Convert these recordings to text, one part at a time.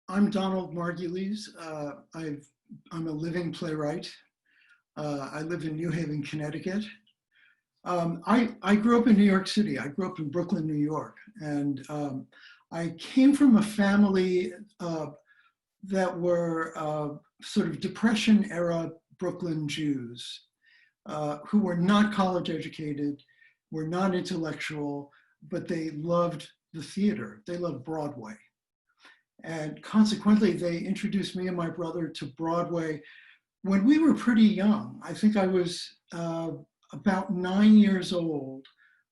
I'm Donald Margulies. I'm a living playwright. I live in New Haven, Connecticut. I grew up in New York City. I grew up in Brooklyn, New York. And I came from a family that were sort of Depression era Brooklyn Jews who were not college educated, were not intellectual, but they loved the theater. They loved Broadway. And consequently, they introduced me and my brother to Broadway when we were pretty young. I think I was about 9 years old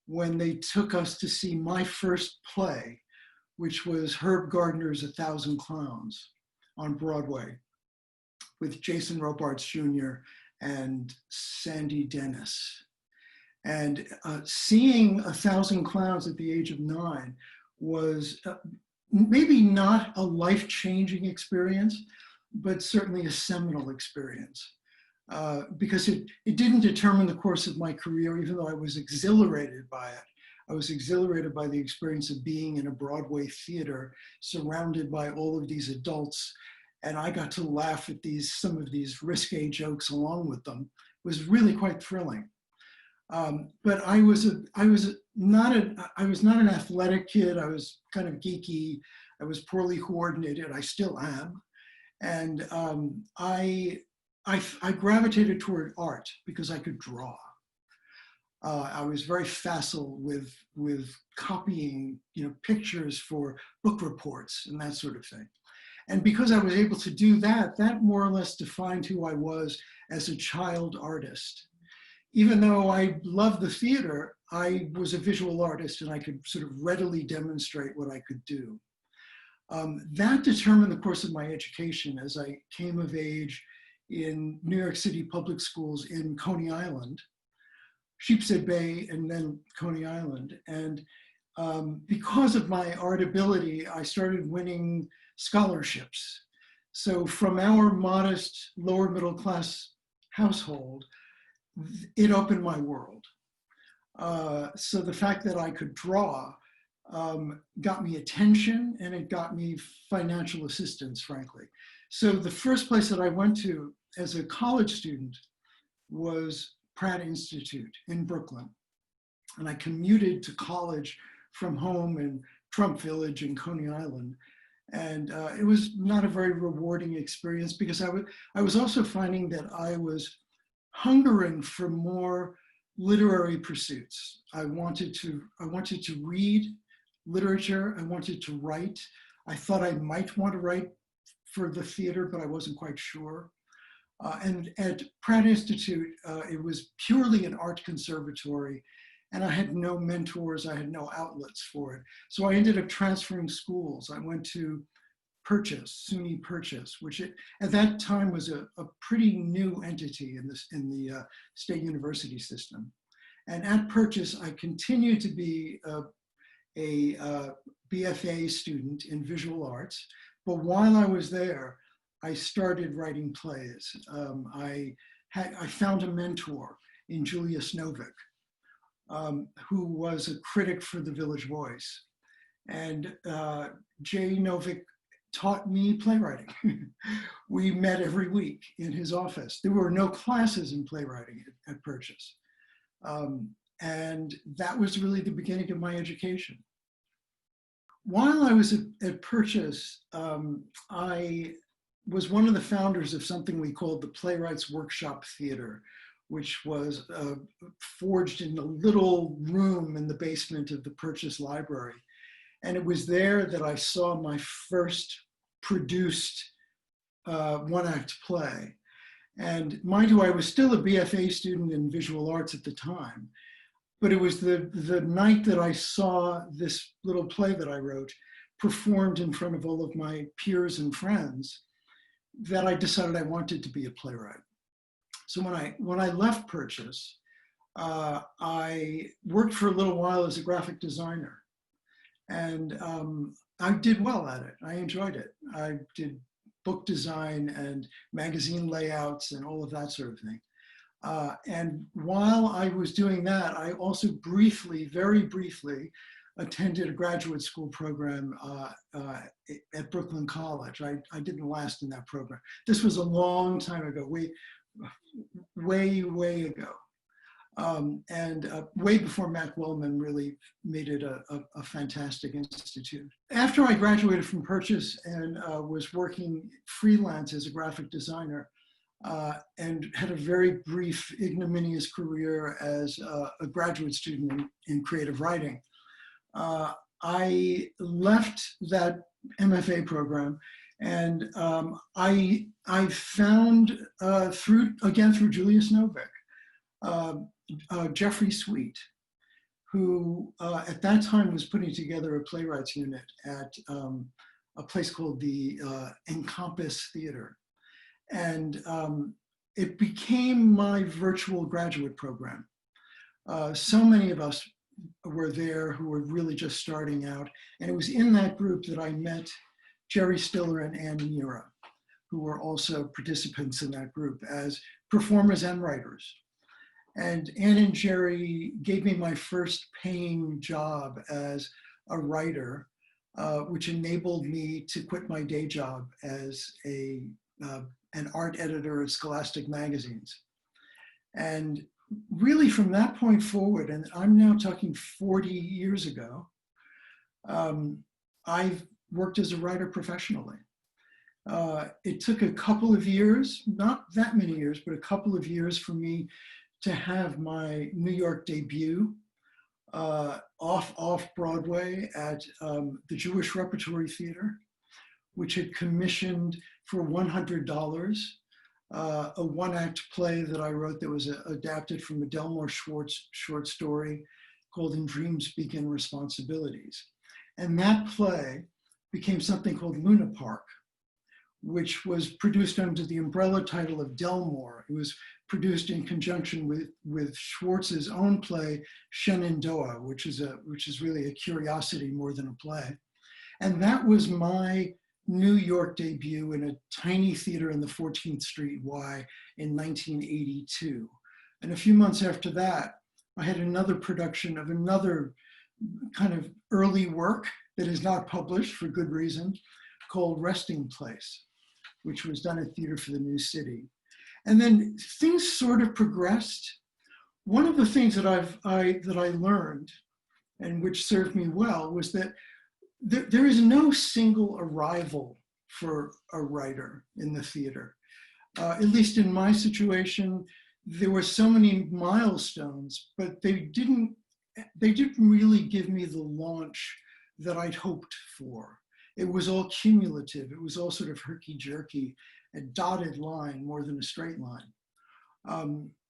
when they took us to see my first play, which was Herb Gardner's A Thousand Clowns on Broadway with Jason Robards Jr. and Sandy Dennis. And seeing A Thousand Clowns at the age of 9 was maybe not a life-changing experience, but certainly a seminal experience because it didn't determine the course of my career, even though I was exhilarated by it. I was exhilarated by the experience of being in a Broadway theater surrounded by all of these adults. And I got to laugh at some of these risque jokes along with them. It was really quite thrilling. But I was not an athletic kid. I was kind of geeky. I was poorly coordinated. I still am. And I gravitated toward art because I could draw. I was very facile with copying, pictures for book reports and that sort of thing. And because I was able to do that, that more or less defined who I was as a child artist. Even though I loved the theater, I was a visual artist and I could sort of readily demonstrate what I could do. That determined the course of my education as I came of age in New York City public schools in Coney Island, Sheepshead Bay, and then Coney Island. And because of my art ability, I started winning scholarships. So from our modest lower middle class household, it opened my world. So the fact that I could draw got me attention and it got me financial assistance, frankly. So the first place that I went to as a college student was Pratt Institute in Brooklyn. And I commuted to college from home in Trump Village in Coney Island. And it was not a very rewarding experience because I was also finding that I was hungering for more literary pursuits. I wanted to read literature. I wanted to write. I thought I might want to write for the theater, but I wasn't quite sure. And at Pratt Institute, it was purely an art conservatory, and I had no mentors. I had no outlets for it. So I ended up transferring schools. I went to Purchase, SUNY Purchase, which at that time was a pretty new entity in the state university system. And at Purchase, I continued to be a BFA student in visual arts. But while I was there, I started writing plays. I found a mentor in Julius Novick, who was a critic for the Village Voice. And Jay Novick taught me playwriting. We met every week in his office. There were no classes in playwriting at Purchase. And that was really the beginning of my education. While I was at Purchase, I was one of the founders of something we called the Playwrights Workshop Theater, which was forged in a little room in the basement of the Purchase Library. And it was there that I saw my first produced one-act play. And mind you, I was still a BFA student in visual arts at the time, but it was the night that I saw this little play that I wrote performed in front of all of my peers and friends that I decided I wanted to be a playwright. So when I left Purchase, I worked for a little while as a graphic designer. And I did well at it. I enjoyed it. I did book design and magazine layouts and all of that sort of thing. And while I was doing that, I also briefly, very briefly, attended a graduate school program at Brooklyn College. I didn't last in that program. This was a long time ago, way ago. And way before Mac Wellman really made it a fantastic institute. After I graduated from Purchase and was working freelance as a graphic designer, and had a very brief, ignominious career as a graduate student in creative writing, I left that MFA program, and I found through Julius Novick, Jeffrey Sweet, who at that time was putting together a playwrights unit at a place called the Encompass Theater. And it became my virtual graduate program. So many of us were there who were really just starting out. And it was in that group that I met Jerry Stiller and Ann Mira, who were also participants in that group as performers and writers. And Ann and Jerry gave me my first paying job as a writer, which enabled me to quit my day job as an art editor at Scholastic magazines. And really from that point forward, and I'm now talking 40 years ago, I've worked as a writer professionally. It took a couple of years, not that many years, but a couple of years for me to have my New York debut off Broadway at the Jewish Repertory Theater, which had commissioned for $100 a one-act play that I wrote that was adapted from a Delmore Schwartz short story called In Dreams Begin Responsibilities. And that play became something called Luna Park, which was produced under the umbrella title of Delmore. It was produced in conjunction with Schwartz's own play, Shenandoah, which is really a curiosity more than a play. And that was my New York debut in a tiny theater in the 14th Street Y in 1982. And a few months after that, I had another production of another kind of early work that is not published for good reason, called Resting Place, which was done at Theater for the New City. And then things sort of progressed. One of the things that I learned, and which served me well, was that there is no single arrival for a writer in the theater. At least in my situation, there were so many milestones, but they didn't really give me the launch that I'd hoped for. It was all cumulative. It was all sort of herky-jerky, a dotted line more than a straight line.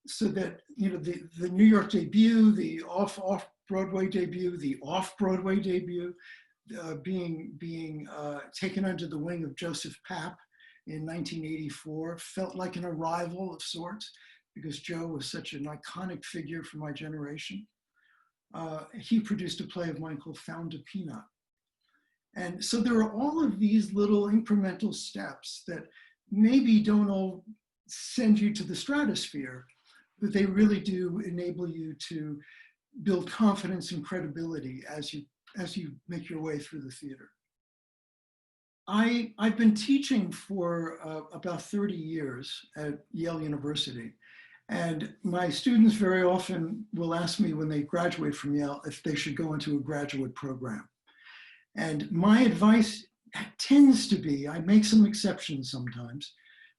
So that, you know, the New York debut, the off-Broadway debut, the off-Broadway debut, being taken under the wing of Joseph Papp in 1984 felt like an arrival of sorts, because Joe was such an iconic figure for my generation. He produced a play of mine called Found a Peanut. And so there are all of these little incremental steps that maybe don't all send you to the stratosphere, but they really do enable you to build confidence and credibility as you make your way through the theater. I've been teaching for about 30 years at Yale University. And my students very often will ask me when they graduate from Yale if they should go into a graduate program. And my advice tends to be, I make some exceptions sometimes,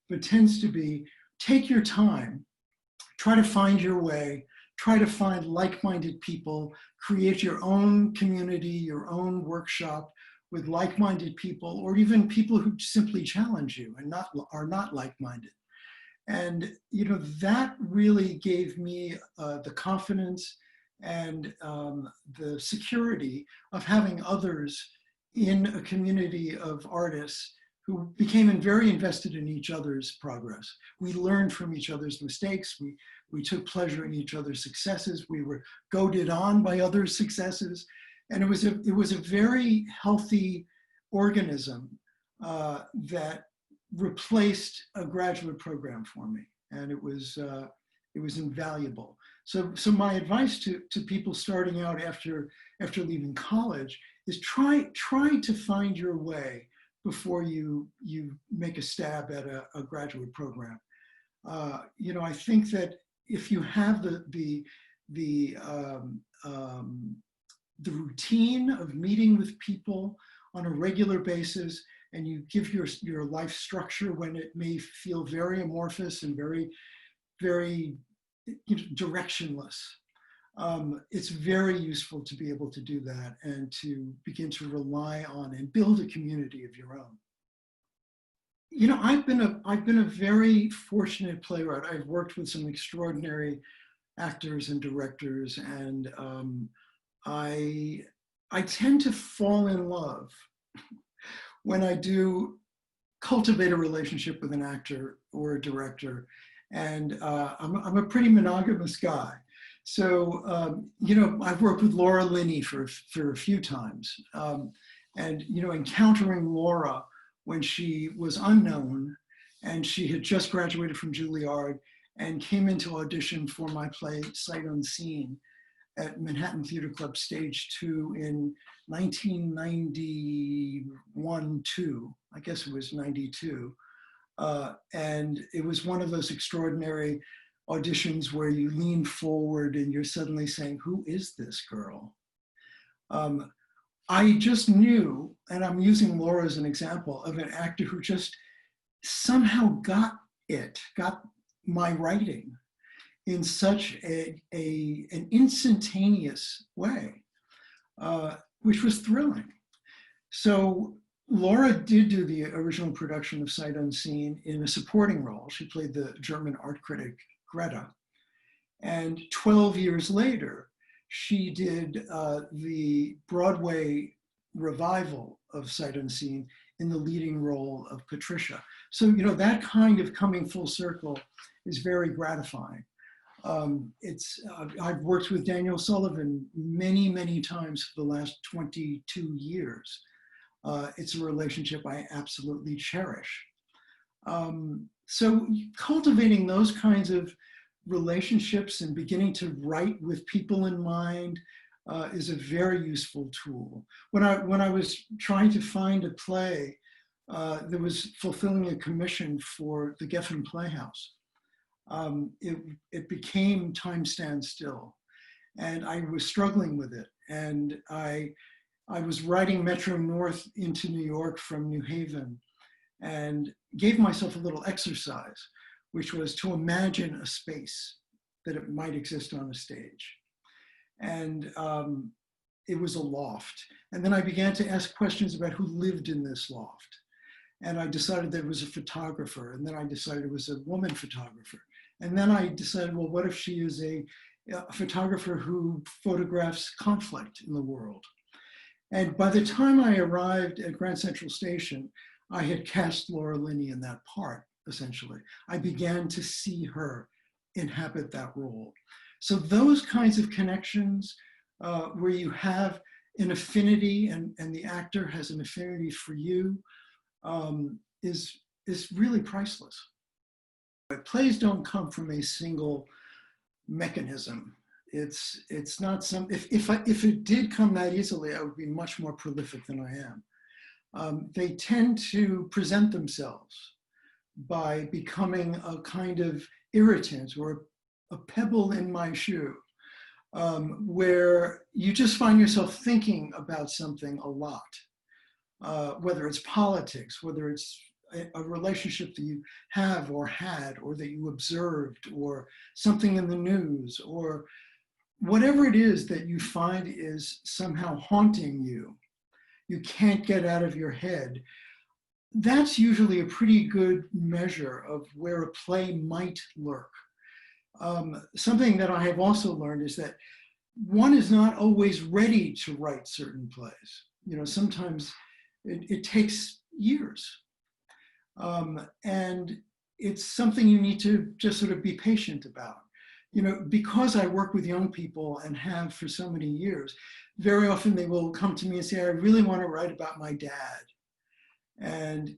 but tends to be, take your time, try to find your way, try to find like-minded people, create your own community, your own workshop with like-minded people, or even people who simply challenge you and are not like-minded. And you know, that really gave me the confidence and the security of having others in a community of artists who became very invested in each other's progress. We learned from each other's mistakes. We took pleasure in each other's successes. We were goaded on by others' successes. And it was a very healthy organism that replaced a graduate program for me. And it was It was invaluable. So my advice to people starting out after leaving college is try to find your way before you make a stab at a graduate program. I think that if you have the routine of meeting with people on a regular basis, and you give your life structure when it may feel very amorphous and very directionless. It's very useful to be able to do that and to begin to rely on and build a community of your own. I've been a very fortunate playwright. I've worked with some extraordinary actors and directors, and I tend to fall in love when I do cultivate a relationship with an actor or a director. And I'm a pretty monogamous guy. So, I've worked with Laura Linney for a few times. And, encountering Laura when she was unknown and she had just graduated from Juilliard and came into audition for my play Sight Unseen at Manhattan Theater Club Stage 2 in 1991-2, I guess it was 92. And it was one of those extraordinary auditions where you lean forward and you're suddenly saying, who is this girl? I just knew, and I'm using Laura as an example, of an actor who just somehow got my writing in such an instantaneous way, which was thrilling. So Laura did do the original production of Sight Unseen in a supporting role. She played the German art critic Greta. And 12 years later, she did the Broadway revival of Sight Unseen in the leading role of Patricia. So, that kind of coming full circle is very gratifying. I've worked with Daniel Sullivan many, many times for the last 22 years. It's a relationship I absolutely cherish. So cultivating those kinds of relationships and beginning to write with people in mind is a very useful tool. When I was trying to find a play that was fulfilling a commission for the Geffen Playhouse, it became Time Stands Still, and I was struggling with it. And I was riding Metro North into New York from New Haven and gave myself a little exercise, which was to imagine a space that it might exist on a stage. And it was a loft. And then I began to ask questions about who lived in this loft. And I decided there was a photographer. And then I decided it was a woman photographer. And then I decided, well, what if she is a photographer who photographs conflict in the world? And by the time I arrived at Grand Central Station, I had cast Laura Linney in that part, essentially. I began to see her inhabit that role. So those kinds of connections where you have an affinity and the actor has an affinity for you is really priceless. But plays don't come from a single mechanism. It's not some, if it did come that easily, I would be much more prolific than I am. They tend to present themselves by becoming a kind of irritant or a pebble in my shoe, where you just find yourself thinking about something a lot, whether it's politics, whether it's a relationship that you have or had, or that you observed, or something in the news, or whatever it is that you find is somehow haunting you, you can't get out of your head. That's usually a pretty good measure of where a play might lurk. Something that I have also learned is that one is not always ready to write certain plays. Sometimes it takes years. And it's something you need to just sort of be patient about. Because I work with young people and have for so many years, very often they will come to me and say, I really want to write about my dad, and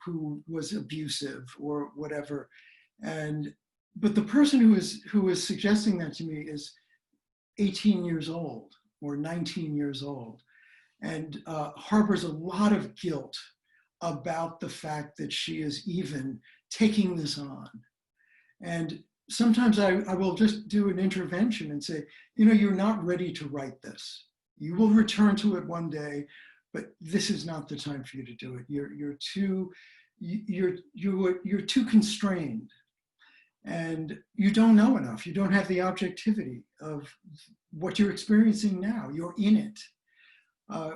who was abusive or whatever. And but the person who is suggesting that to me is 18 years old or 19 years old, and harbors a lot of guilt about the fact that she is even taking this on. And sometimes I will just do an intervention and say, you know, you're not ready to write this. You will return to it one day, but this is not the time for you to do it. You're too constrained, and you don't know enough. You don't have the objectivity of what you're experiencing now. You're in it.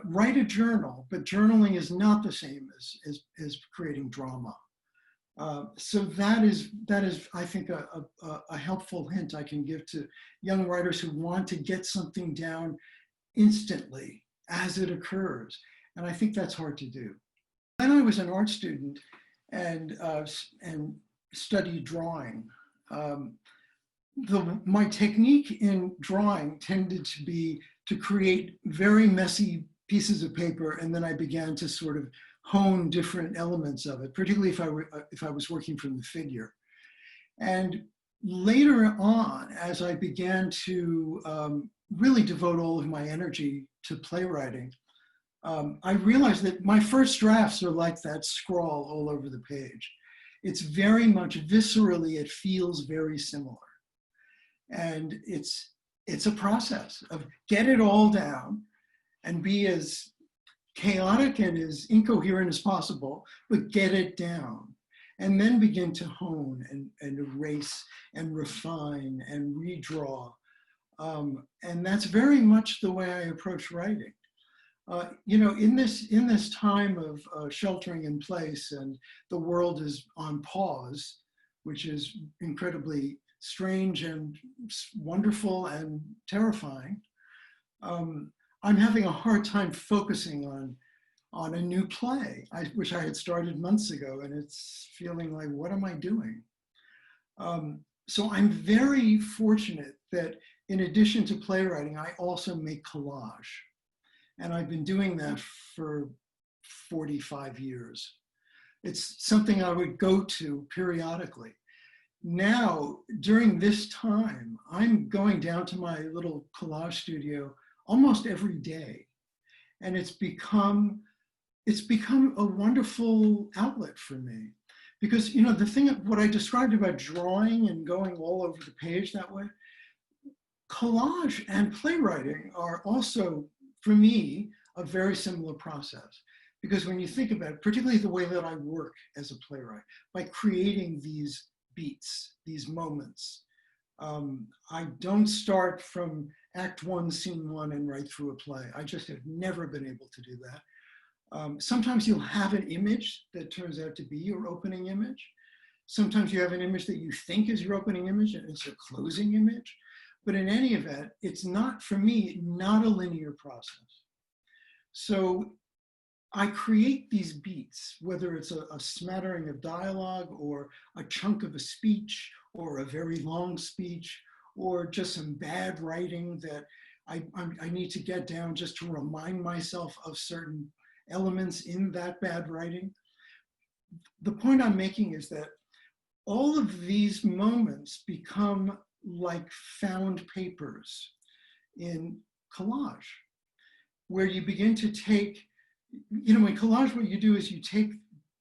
Write a journal, but journaling is not the same as creating drama. So that is, I think, a helpful hint I can give to young writers who want to get something down instantly as it occurs. And I think that's hard to do. When I was an art student and studied drawing, my technique in drawing tended to be to create very messy pieces of paper, and then I began to sort of hone different elements of it, particularly if I was working from the figure. And later on, as I began to really devote all of my energy to playwriting, I realized that my first drafts are like that scrawl all over the page. It's very much viscerally, it feels very similar. And it's a process of get it all down and be as chaotic and as incoherent as possible, but get it down. And then begin to hone and erase and refine and redraw. And that's very much the way I approach writing. You know, in this time of sheltering in place and the world is on pause, which is incredibly strange and wonderful and terrifying, I'm having a hard time focusing on a new play, which I had started months ago, and it's feeling like, what am I doing? So I'm very fortunate that in addition to playwriting, I also make collage. And I've been doing that for 45 years. It's something I would go to periodically. Now, during this time, I'm going down to my little collage studio almost every day. And it's become a wonderful outlet for me. Because, you know, what I described about drawing and going all over the page that way, collage and playwriting are also, for me, a very similar process. Because when you think about it, particularly the way that I work as a playwright, by creating these beats, these moments, I don't start from act one, scene one, and write through a play. I just have never been able to do that. Sometimes you'll have an image that turns out to be your opening image. Sometimes you have an image that you think is your opening image and it's your closing image. But in any event, it's not, for me, not a linear process. So I create these beats, whether it's a smattering of dialogue or a chunk of a speech or a very long speech or just some bad writing that I need to get down just to remind myself of certain elements in that bad writing. The point I'm making is that all of these moments become like found papers in collage, where you begin to take, you know, in collage, what you do is you take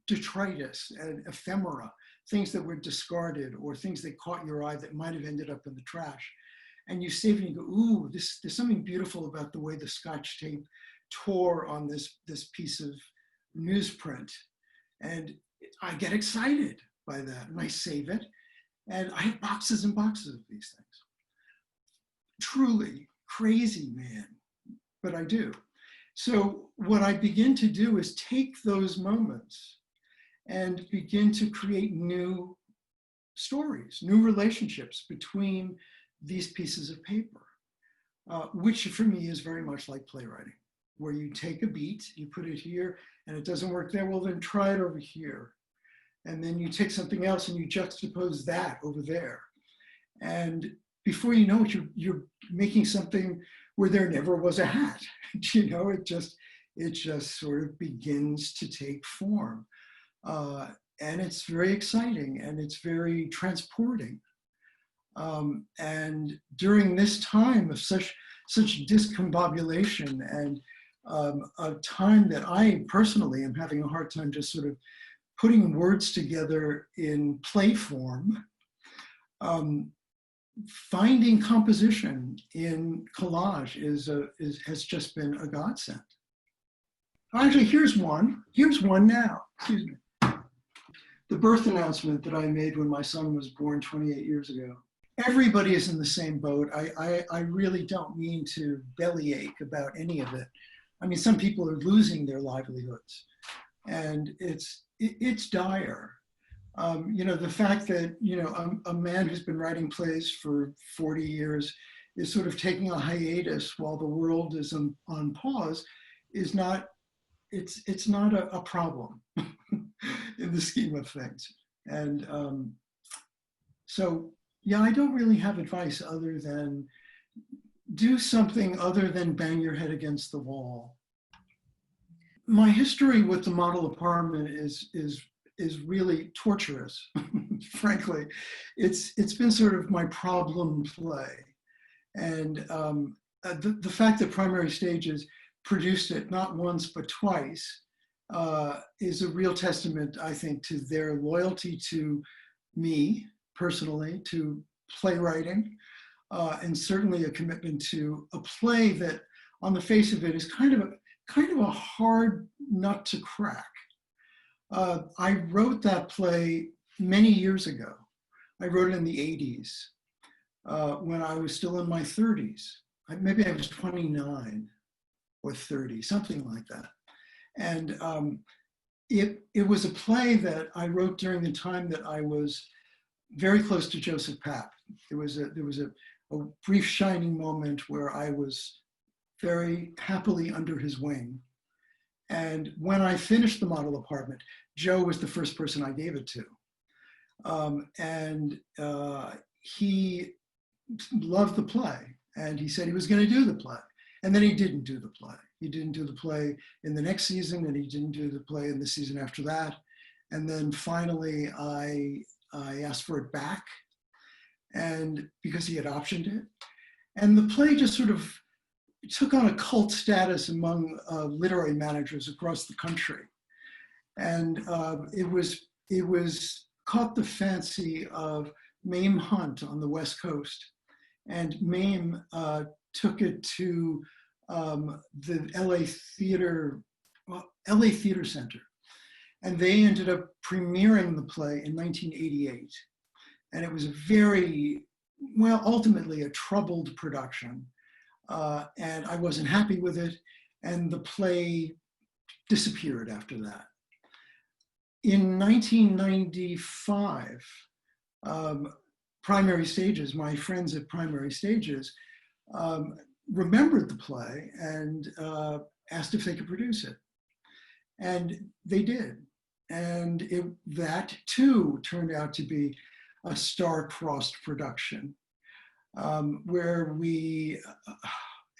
detritus and ephemera, things that were discarded or things that caught your eye that might have ended up in the trash. And you save it and you go, ooh, there's something beautiful about the way the Scotch tape tore on this piece of newsprint. And I get excited by that and I save it. And I have boxes and boxes of these things. Truly crazy, man, but I do. So what I begin to do is take those moments and begin to create new stories, new relationships between these pieces of paper, which for me is very much like playwriting, where you take a beat, you put it here, and it doesn't work there, well then try it over here. And then you take something else and you juxtapose that over there. And before you know it, you're making something where there never was a hat. You know, it just sort of begins to take form. And it's very exciting and it's very transporting. And during this time of such discombobulation and a time that I personally am having a hard time just sort of putting words together in play form, finding composition in collage has just been a godsend. Actually, here's one now, excuse me. The birth announcement that I made when my son was born 28 years ago. Everybody is in the same boat. I really don't mean to bellyache about any of it. I mean, some people are losing their livelihoods, and it's dire. The fact that, a man who's been writing plays for 40 years is sort of taking a hiatus while the world is on pause is not, it's not a problem in the scheme of things. And so, yeah, I don't really have advice other than do something other than bang your head against the wall. My history with the model apartment is really torturous, frankly. It's been sort of my problem play. And the fact that Primary Stages produced it not once but twice is a real testament, I think, to their loyalty to me personally, to playwriting, and certainly a commitment to a play that on the face of it is kind of a hard nut to crack. I wrote that play many years ago. I wrote it in the 80s when I was still in my 30s. Maybe I was 29 or 30, something like that. And it was a play that I wrote during the time that I was very close to Joseph Papp. There was a brief shining moment where I was very happily under his wing. And when I finished the model apartment, Joe was the first person I gave it to. He loved the play, and he said he was going to do the play. And then he didn't do the play. He didn't do the play in the next season, and he didn't do the play in the season after that. And then finally, I asked for it back, and because he had optioned it. And the play just sort of took on a cult status among literary managers across the country. And it was caught the fancy of Mame Hunt on the West Coast. And Mame took it to the LA Theater Center. And they ended up premiering the play in 1988. And it was a very, well, ultimately a troubled production. And I wasn't happy with it. And the play disappeared after that. In 1995, Primary Stages, my friends at Primary Stages, remembered the play and asked if they could produce it. And they did. And that too turned out to be a star-crossed production, where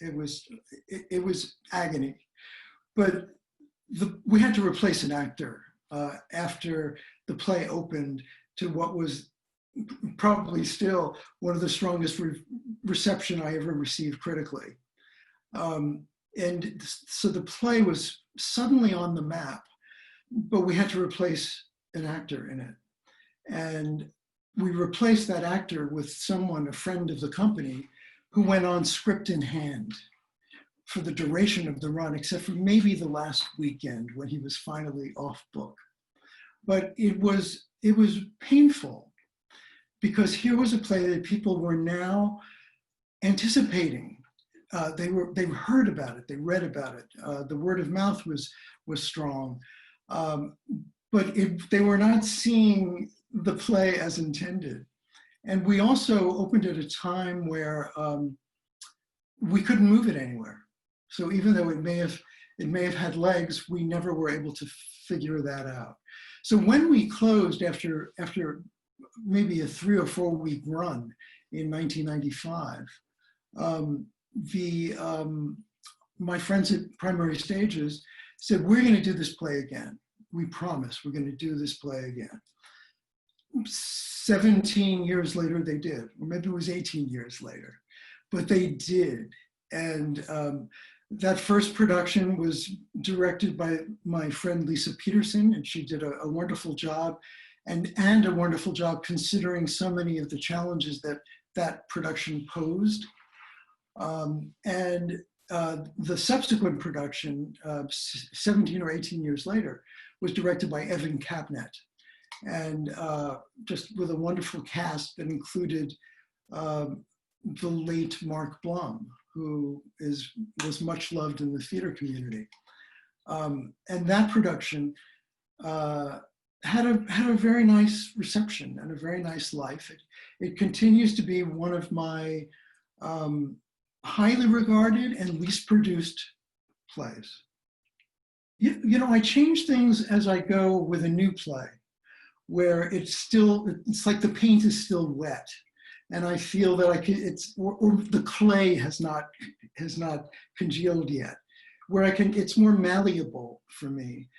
it was agony. But we had to replace an actor after the play opened to what was probably still one of the strongest reception I ever received critically. And so the play was suddenly on the map, but we had to replace an actor in it. And we replaced that actor with someone, a friend of the company, who went on script in hand for the duration of the run, except for maybe the last weekend when he was finally off book. But it was painful, because here was a play that people were now anticipating. They heard about it, they read about it. The word of mouth was strong, but they were not seeing the play as intended. And we also opened at a time where we couldn't move it anywhere. So even though it may have had legs, we never were able to figure that out. So when we closed after maybe a 3 or 4 week run in 1995, my friends at Primary Stages said, "We're going to do this play again. We promise we're going to do this play again." 17 years later they did, or maybe it was 18 years later, but they did. And that first production was directed by my friend Lisa Peterson, and she did a wonderful job, and a wonderful job considering so many of the challenges that that production posed. The subsequent production, 17 or 18 years later, was directed by Evan Cabnet, and just with a wonderful cast that included the late Mark Blum, who was much loved in the theater community. And that production had a very nice reception and a very nice life. It continues to be one of my highly regarded and least produced plays. You know, I change things as I go with a new play, where it's like the paint is still wet, and I feel that or the clay has not congealed yet, where it's more malleable for me.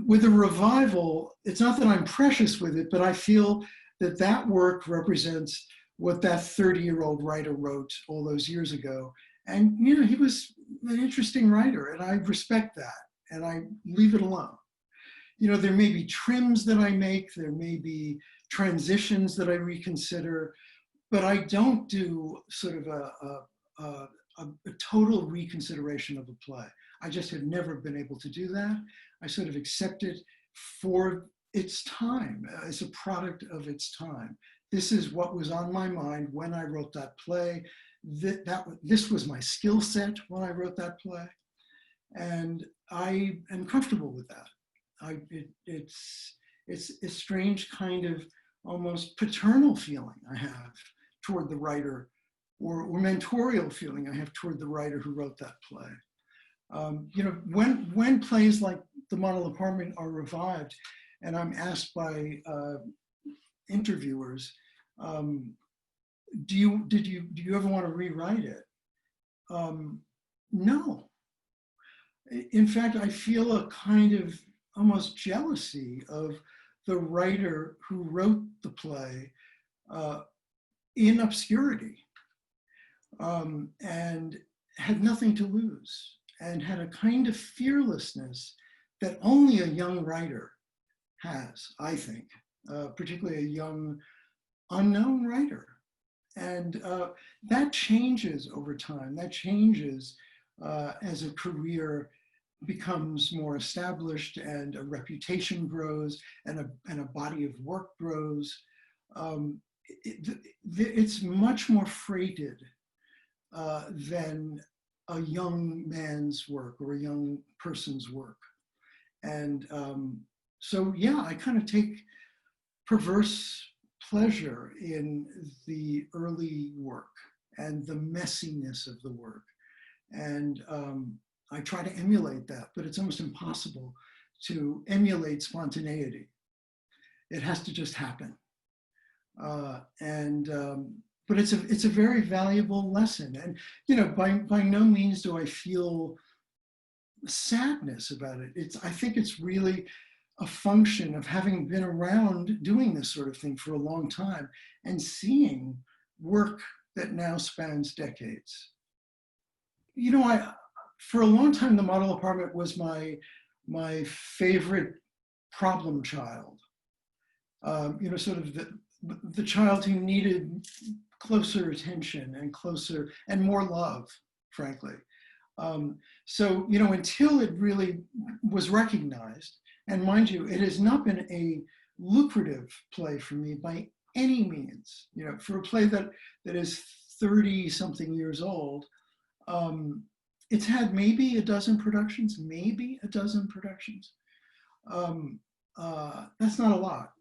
With a revival, it's not that I'm precious with it, but I feel that that work represents what that 30-year-old writer wrote all those years ago. And, you know, he was an interesting writer, and I respect that, and I leave it alone. You know, there may be trims that I make, there may be transitions that I reconsider, but I don't do sort of a total reconsideration of a play. I just have never been able to do that. I sort of accept it for its time, as a product of its time. This is what was on my mind when I wrote that play. This was my skill set when I wrote that play. And I am comfortable with that. It's a strange kind of almost paternal feeling I have toward the writer, or mentorial feeling I have toward the writer who wrote that play. You know, when plays like The Model Apartment are revived, and I'm asked by interviewers, do you ever want to rewrite it? No. In fact, I feel a kind of almost jealousy of the writer who wrote the play in obscurity, and had nothing to lose, and had a kind of fearlessness that only a young writer has, I think, particularly a young unknown writer. And that changes over time. That changes as a career becomes more established and a reputation grows and a body of work grows. It's much more freighted than a young man's work or a young person's work. And so, yeah, I kind of take perverse pleasure in the early work and the messiness of the work. And I try to emulate that, but it's almost impossible to emulate spontaneity. It has to just happen. But it's a very valuable lesson. And, you know, by no means do I feel sadness about it. I think it's really a function of having been around doing this sort of thing for a long time and seeing work that now spans decades. You know, for a long time, The Model Apartment was my favorite problem child. You know, sort of the child who needed closer attention and closer and more love, frankly. So, you know, until it really was recognized, and mind you, it has not been a lucrative play for me by any means. You know, for a play that is 30-something years old, it's had maybe a dozen productions. That's not a lot.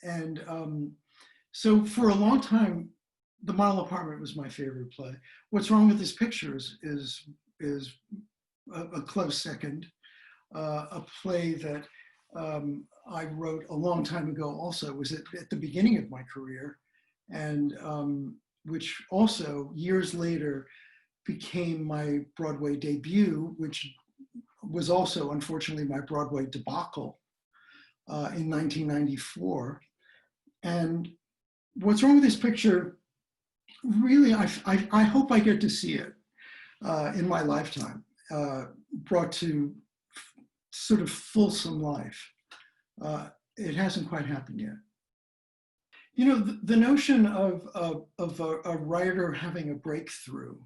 And so for a long time, The Model Apartment was my favorite play. What's Wrong with This Picture is a close second. A play that I wrote a long time ago also, was at the beginning of my career, and which also years later became my Broadway debut, which was also unfortunately my Broadway debacle. in 1994. And what's wrong with this picture, really, I hope I get to see it in my lifetime, brought to sort of fulsome life. It hasn't quite happened yet. You know, the notion of a writer having a breakthrough,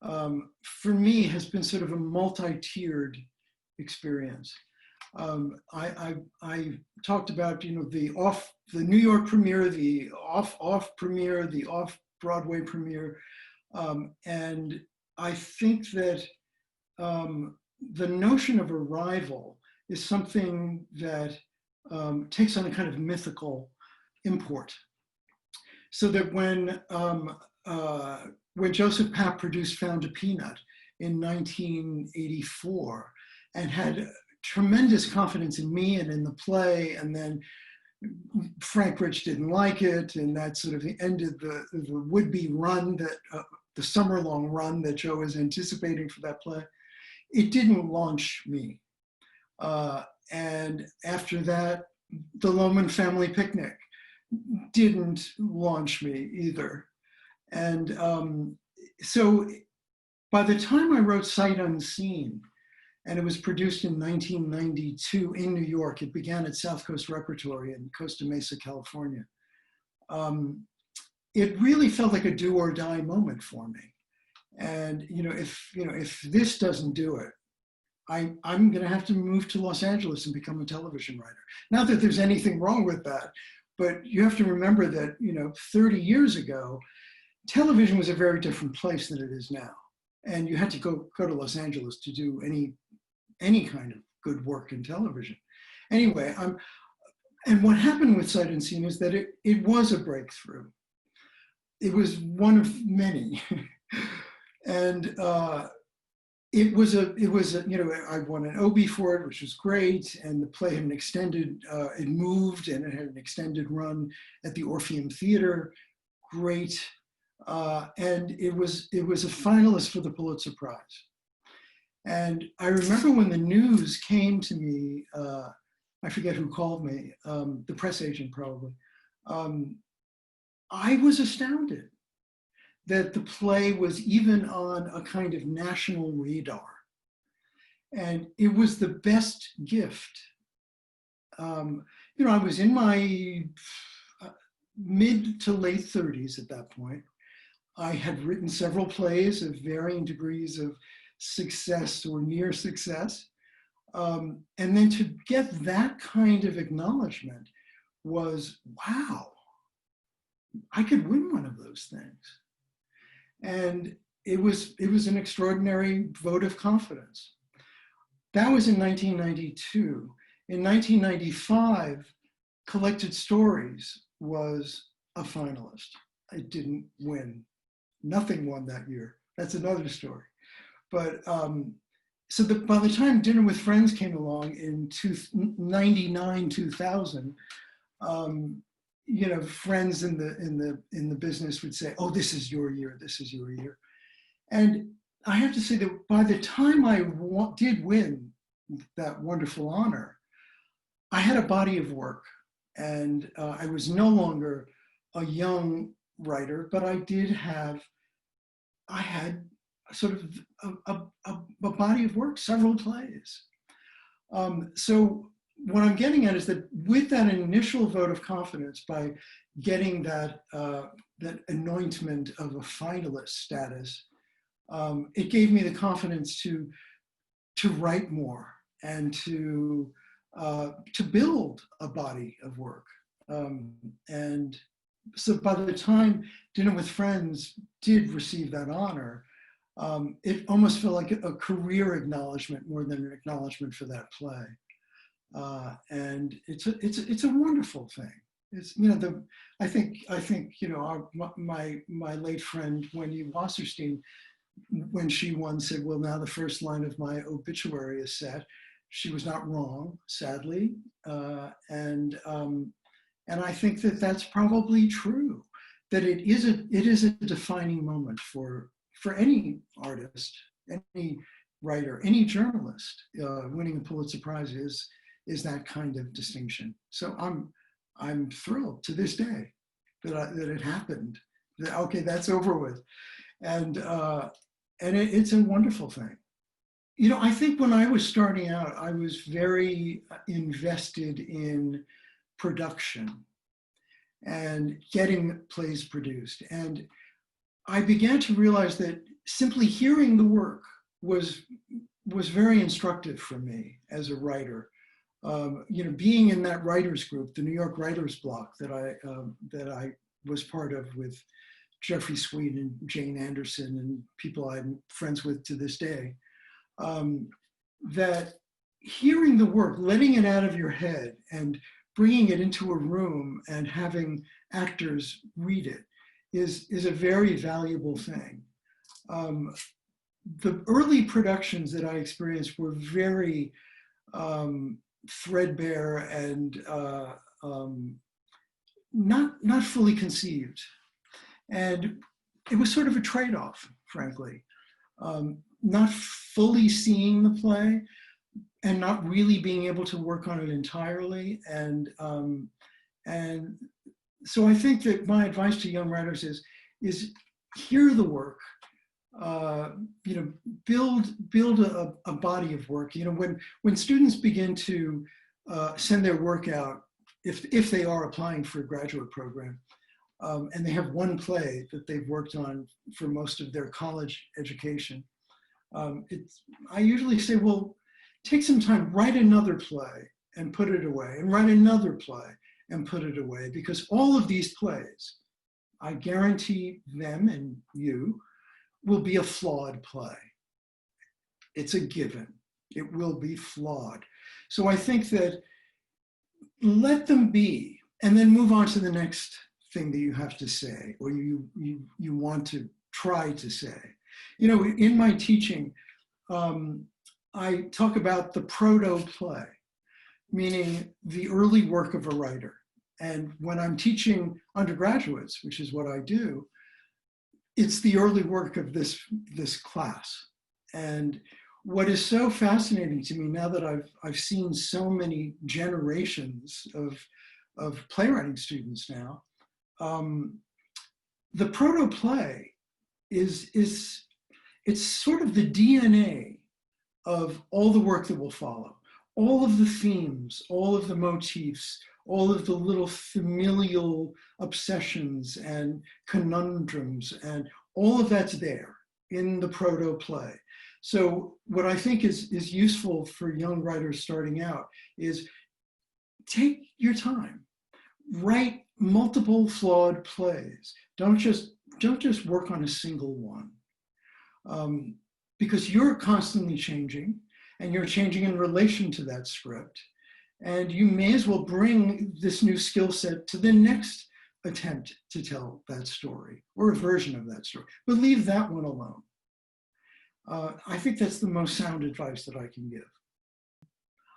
for me, has been sort of a multi-tiered experience. I talked about, you know, the New York premiere, the off premiere, the off Broadway premiere, and I think that the notion of arrival is something that takes on a kind of mythical import. So that when Joseph Papp produced Found a Peanut in 1984 and had tremendous confidence in me and in the play, and then Frank Rich didn't like it, and that sort of ended the would-be run, that the summer-long run that Joe was anticipating for that play. It didn't launch me. And after that, the Lohman Family Picnic didn't launch me either. And so by the time I wrote Sight Unseen, and it was produced in 1992 in New York, it began at South Coast Repertory in Costa Mesa, California. It really felt like a do or die moment for me. And if this doesn't do it, I'm going to have to move to Los Angeles and become a television writer. Not that there's anything wrong with that, but you have to remember that 30 years ago, television was a very different place than it is now, and you had to go to Los Angeles to do any kind of good work in television. Anyway, and what happened with Sight Unseen is that it was a breakthrough. It was one of many, and it was I won an Obie for it, which was great, and the play had an extended, it moved, and it had an extended run at the Orpheum Theater, great, and it was a finalist for the Pulitzer Prize. And I remember when the news came to me, I forget who called me, the press agent probably, I was astounded that the play was even on a kind of national radar. And it was the best gift. I was in my mid to late 30s at that point. I had written several plays of varying degrees of success or near success. And then to get that kind of acknowledgement was, wow, I could win one of those things. And it was an extraordinary vote of confidence. That was in 1992. In 1995, Collected Stories was a finalist. It didn't win. Nothing won that year. That's another story. But so by the time Dinner with Friends came along in 99, 2000, friends in the business would say, "Oh, this is your year. This is your year." And I have to say that by the time I did win that wonderful honor, I had a body of work, and I was no longer a young writer, but I had sort of a body of work, several plays. So what I'm getting at is that with that initial vote of confidence, by getting that anointment of a finalist status, it gave me the confidence to write more and to build a body of work. And so by the time Dinner with Friends did receive that honor, it almost felt like a career acknowledgement more than an acknowledgement for that play. And it's a wonderful thing. It's, I think my late friend Wendy Wasserstein, when she won, said, "Well, now the first line of my obituary is set." She was not wrong, sadly, and I think that that's probably true. That it is a defining moment for any artist, any writer, any journalist. Winning a Pulitzer Prize is that kind of distinction. So I'm thrilled to this day that it happened. That, okay, that's over with, and it's a wonderful thing. You know, I think when I was starting out, I was very invested in production and getting plays produced. And I began to realize that simply hearing the work was very instructive for me as a writer. You know, being in that writers group, the New York Writers Block that I was part of with Jeffrey Sweet and Jane Anderson and people I'm friends with to this day, that hearing the work, letting it out of your head and bringing it into a room and having actors read it is a very valuable thing. The early productions that I experienced were very threadbare and not fully conceived. And it was sort of a trade-off, frankly. Not fully seeing the play and not really being able to work on it entirely. And so I think that my advice to young writers is hear the work, you know, build a body of work. You know, when students begin to send their work out, if they are applying for a graduate program, and they have one play that they've worked on for most of their college education, I usually say, well, take some time, write another play and put it away, and write another play and put it away, because all of these plays, I guarantee them and you, will be a flawed play. It's a given. It will be flawed. So I think that let them be, and then move on to the next thing that you have to say, or you want to try to say. You know, in my teaching, I talk about the protoplay, meaning the early work of a writer. And when I'm teaching undergraduates, which is what I do, it's the early work of this class. And what is so fascinating to me now that I've seen so many generations of playwriting students now, the protoplay it's sort of the DNA of all the work that will follow. All of the themes, all of the motifs, all of the little familial obsessions and conundrums, and all of that's there in the protoplay. So what I think is useful for young writers starting out is take your time, write multiple flawed plays. Don't just work on a single one, because you're constantly changing, and you're changing in relation to that script. And you may as well bring this new skill set to the next attempt to tell that story, or a version of that story, but leave that one alone. I think that's the most sound advice that I can give.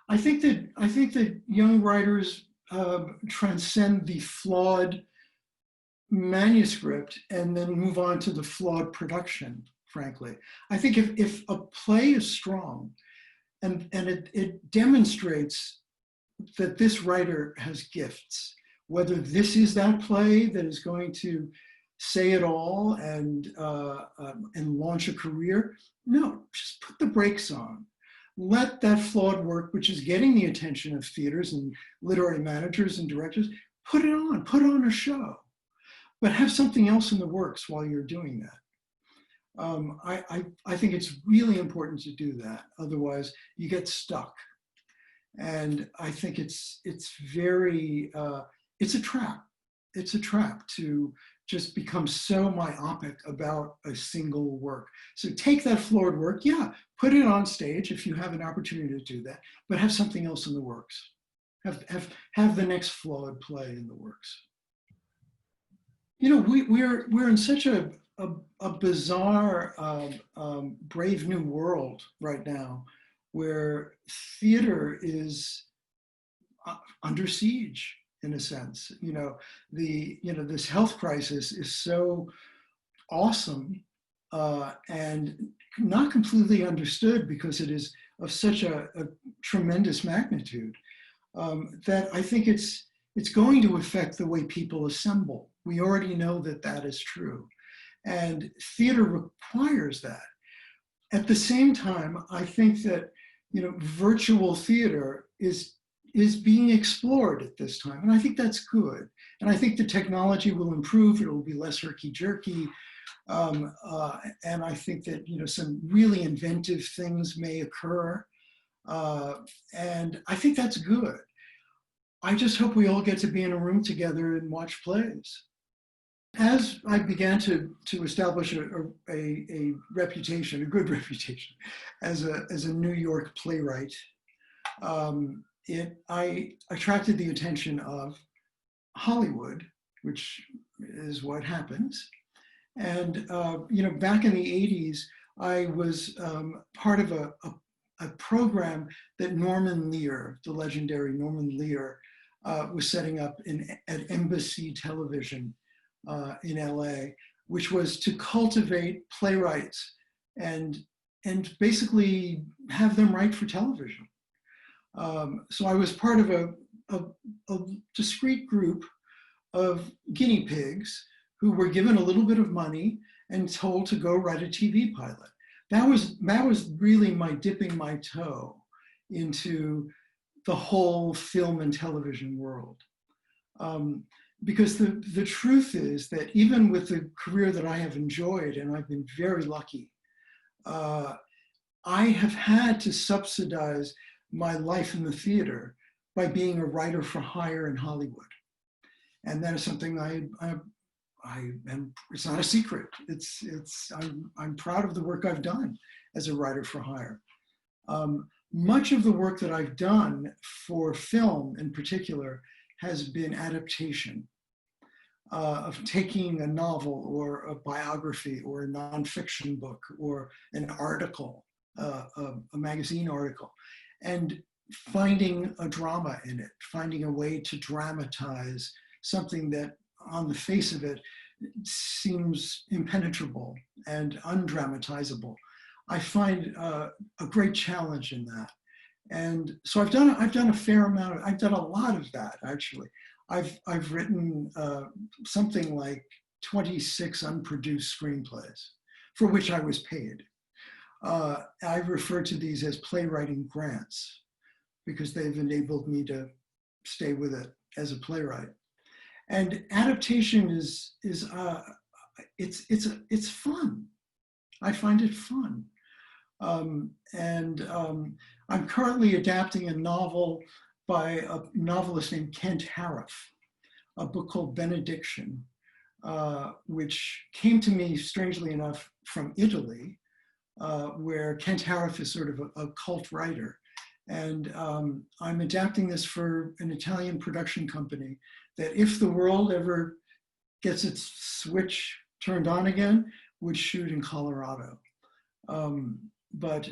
I think that young writers transcend the flawed manuscript and then move on to the flawed production, frankly. I think if a play is strong and it demonstrates that this writer has gifts, whether this is that play that is going to say it all and launch a career, no, just put the brakes on. Let that flawed work, which is getting the attention of theaters and literary managers and directors, put on a show, but have something else in the works while you're doing that. I think it's really important to do that. Otherwise, you get stuck. And I think it's very, it's a trap. It's a trap to just become so myopic about a single work. So take that flawed work, yeah, put it on stage if you have an opportunity to do that, but have something else in the works. Have the next flawed play in the works. You know, we're in such a bizarre, brave new world right now, where theater is under siege, in a sense. You know, this health crisis is so awesome and not completely understood because it is of such a tremendous magnitude. that I think it's going to affect the way people assemble. We already know that that is true. And theater requires that. At the same time, I think that, you know, virtual theater is being explored at this time. And I think that's good. And I think the technology will improve. It will be less herky-jerky. And I think that, you know, some really inventive things may occur. And I think that's good. I just hope we all get to be in a room together and watch plays. As I began to establish a reputation, a good reputation, as a New York playwright, I attracted the attention of Hollywood, which is what happens. And you know, back in the 80s, I was part of a program that Norman Lear, the legendary Norman Lear, was setting up at Embassy Television in LA, which was to cultivate playwrights and basically have them write for television. So I was part of a discrete group of guinea pigs who were given a little bit of money and told to go write a TV pilot. That was really my dipping my toe into the whole film and television world. Because the truth is that even with the career that I have enjoyed, and I've been very lucky, I have had to subsidize my life in the theater by being a writer for hire in Hollywood. And that is something I am, it's not a secret. I'm proud of the work I've done as a writer for hire. Much of the work that I've done for film in particular has been adaptation of taking a novel or a biography or a nonfiction book or an article, a magazine article, and finding a drama in it, finding a way to dramatize something that on the face of it seems impenetrable and undramatizable. I find a great challenge in that. And so I've done a fair amount, I've done a lot of that actually. I've written something like 26 unproduced screenplays for which I was paid. I refer to these as playwriting grants because they've enabled me to stay with it as a playwright. And adaptation is it's fun. I find it fun. I'm currently adapting a novel by a novelist named Kent Harif, a book called Benediction, which came to me, strangely enough, from Italy, where Kent Harif is sort of a cult writer. And I'm adapting this for an Italian production company that if the world ever gets its switch turned on again, would shoot in Colorado. But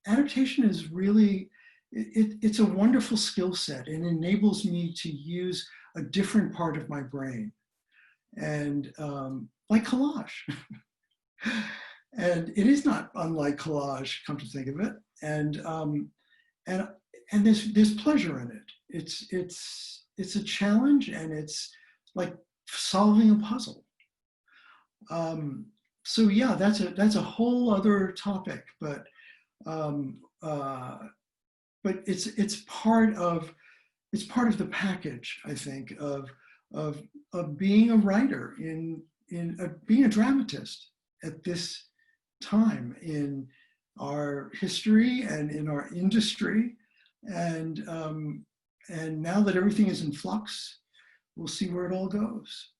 adaptation is really, it's a wonderful skill set and enables me to use a different part of my brain. And like collage. And it is not unlike collage, come to think of it. And there's pleasure in it. It's a challenge, and it's like solving a puzzle. So yeah, that's a whole other topic, but it's part of the package, I think, of being a writer being a dramatist at this time in our history and in our industry, and now that everything is in flux, we'll see where it all goes.